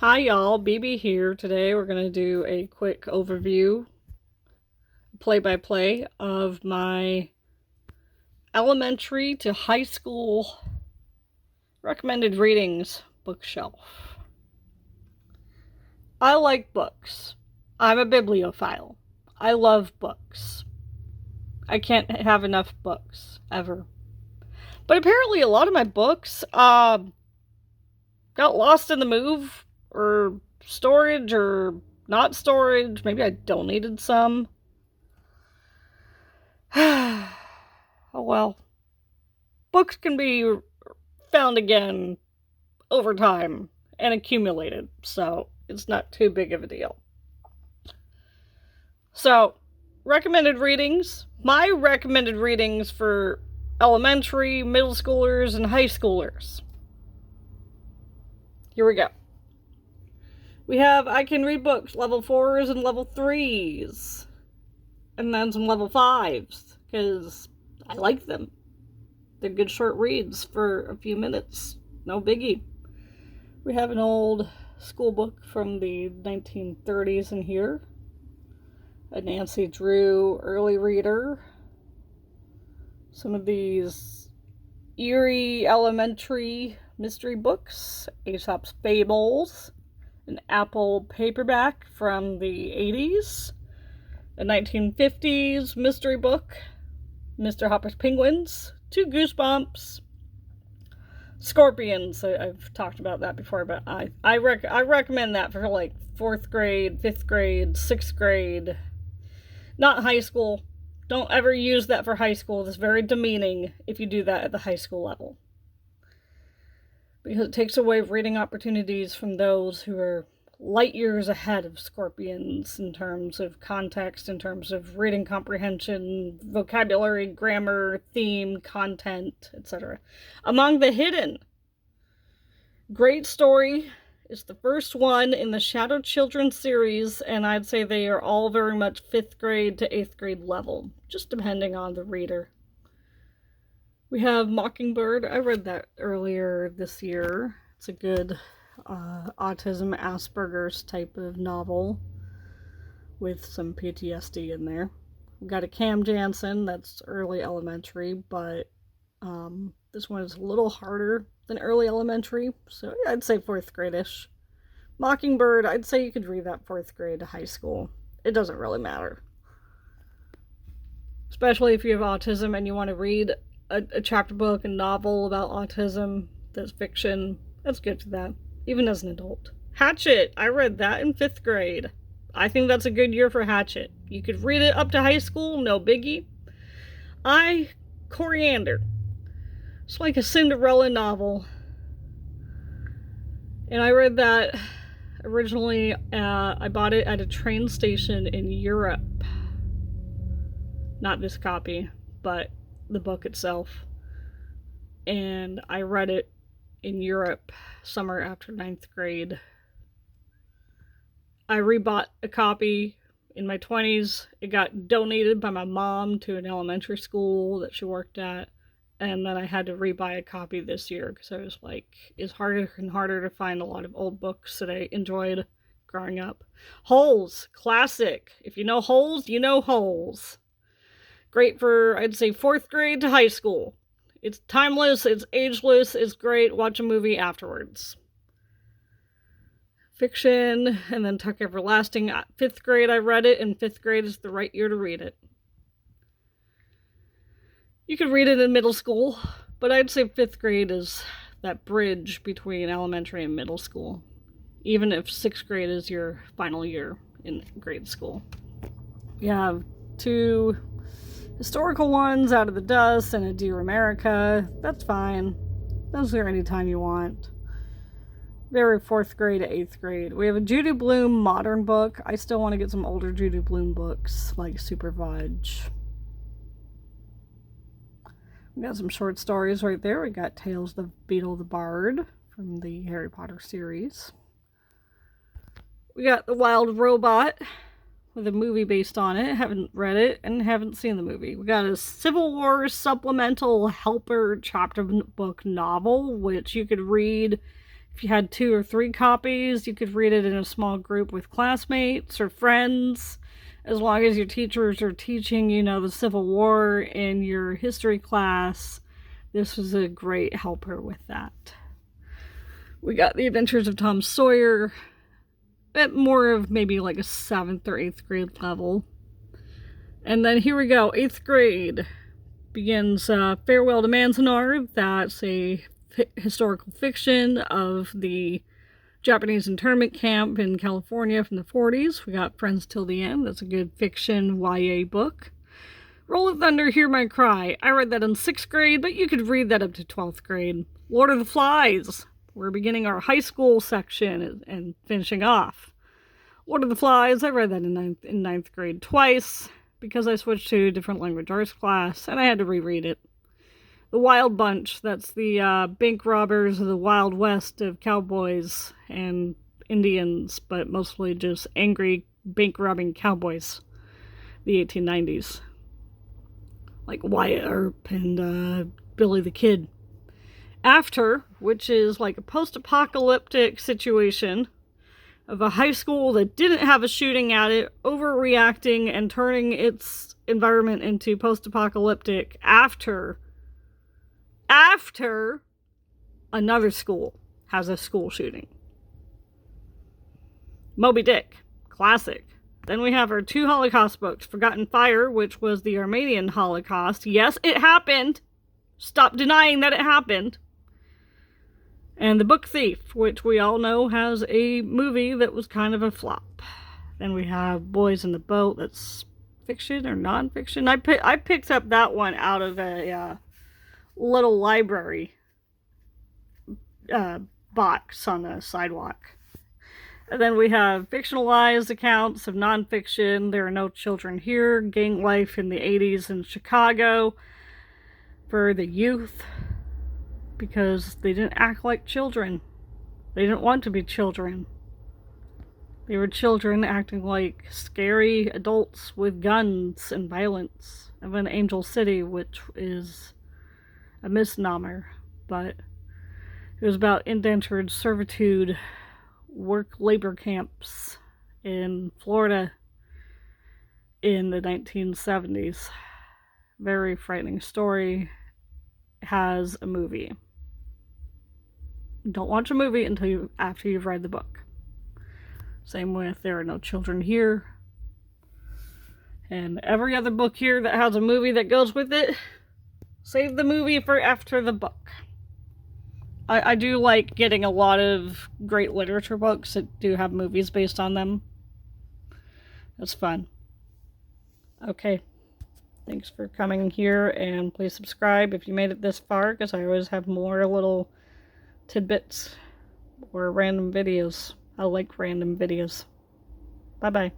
Hi y'all, Bebe here. Today we're going to do a quick overview, play-by-play of my elementary to high school recommended readings bookshelf. I like books. I'm a bibliophile. I love books. I can't have enough books, ever. But apparently a lot of my books got lost in the move, or storage, or not storage. Maybe I donated some. Oh well. Books can be found again over time and accumulated, so it's not too big of a deal. So, recommended readings. My recommended readings for elementary, middle schoolers, and high schoolers. Here we go. We have I Can Read Books, level 4s and level 3s. And then some level 5s, because I like them. They're good short reads for a few minutes. No biggie. We have an old school book from the 1930s in here. A Nancy Drew early reader. Some of these eerie elementary mystery books. Aesop's Fables. An Apple paperback from the 80s. A 1950s mystery book. Mr. Hopper's Penguins. 2 Goosebumps. Scorpions. I've talked about that before, but I recommend that for like 4th grade, 5th grade, 6th grade. Not high school. Don't ever use that for high school. It's very demeaning if you do that at the high school level, because it takes away reading opportunities from those who are light years ahead of Scorpions in terms of context, in terms of reading comprehension, vocabulary, grammar, theme, content, etc. Among the Hidden. Great story. It's the first one in the Shadow Children series, and I'd say they are all very much 5th grade to 8th grade level, just depending on the reader. We have Mockingbird. I read that earlier this year. It's a good autism, Asperger's type of novel with some PTSD in there. We've got a Cam Jansen. That's early elementary, but this one is a little harder than early elementary, so yeah, I'd say 4th grade-ish. Mockingbird, I'd say you could read that 4th grade to high school. It doesn't really matter. Especially if you have autism and you want to read a chapter book, a novel about autism that's fiction, that's good for that, even as an adult. Hatchet, I read that in 5th grade. I think that's a good year for Hatchet. You could read it up to high school, no biggie. Coriander. It's like a Cinderella novel. And I read that originally, I bought it at a train station in Europe. Not this copy, but the book itself. And I read it in Europe summer after 9th grade. I rebought a copy in my 20s. It got donated by my mom to an elementary school that she worked at. And then I had to rebuy a copy this year because I was like, it's harder and harder to find a lot of old books that I enjoyed growing up. Holes, classic. If you know Holes, you know Holes. Great for, I'd say, 4th grade to high school. It's timeless, it's ageless, it's great. Watch a movie afterwards. Fiction, and then Tuck Everlasting. 5th grade I read it, and 5th grade is the right year to read it. You could read it in middle school, but I'd say 5th grade is that bridge between elementary and middle school, even if 6th grade is your final year in grade school. You have 2 historical ones, Out of the Dust and A Dear America. That's fine. Those are anytime you want. Very 4th grade to 8th grade. We have a Judy Blume modern book. I still want to get some older Judy Blume books, like Super Fudge. We got some short stories right there. We got Tales of the Beetle the Bard from the Harry Potter series. We got The Wild Robot with a movie based on it. Haven't read it and haven't seen the movie. We got a Civil War supplemental helper chapter book novel, which you could read If you had 2 or 3 copies, you could read it in a small group with classmates or friends. As long as your teachers are teaching, the Civil War in your history class, this was a great helper with that. We got The Adventures of Tom Sawyer at more of maybe like a 7th or 8th grade level. And then here we go, 8th grade begins Farewell to Manzanar. That's a historical fiction of the Japanese internment camp in California from the 40s. We got Friends Till the End. That's a good fiction YA book. Roll of Thunder, Hear My Cry. I read that in 6th grade, but you could read that up to 12th grade. Lord of the Flies. We're beginning our high school section and finishing off. Lord of the Flies, I read that in 9th grade twice because I switched to a different language arts class and I had to reread it. The Wild Bunch, that's the bank robbers of the Wild West of cowboys and Indians, but mostly just angry bank robbing cowboys. The 1890s. Like Wyatt Earp and Billy the Kid. After, which is like a post-apocalyptic situation of a high school that didn't have a shooting at it, overreacting and turning its environment into post-apocalyptic after another school has a school shooting. Moby Dick, classic. Then we have our 2 Holocaust books. Forgotten Fire, which was the Armenian Holocaust. Yes, it happened. Stop denying that it happened. And The Book Thief, which we all know has a movie that was kind of a flop. Then we have Boys in the Boat, that's fiction or non-fiction. I picked up that one out of a little library box on the sidewalk. And then we have fictionalized accounts of non-fiction. There Are No Children Here, gang life in the 80s in Chicago for the youth, because they didn't act like children. They didn't want to be children. They were children acting like scary adults with guns and violence of an Angel City, which is a misnomer, but it was about indentured servitude work labor camps in Florida in the 1970s. Very frightening story. Has a movie. Don't watch a movie until after you've read the book. Same with There Are No Children Here. And every other book here that has a movie that goes with it, save the movie for after the book. I do like getting a lot of great literature books that do have movies based on them. That's fun. Okay. Thanks for coming here, and please subscribe if you made it this far, because I always have more little tidbits or random videos. I like random videos. Bye-bye.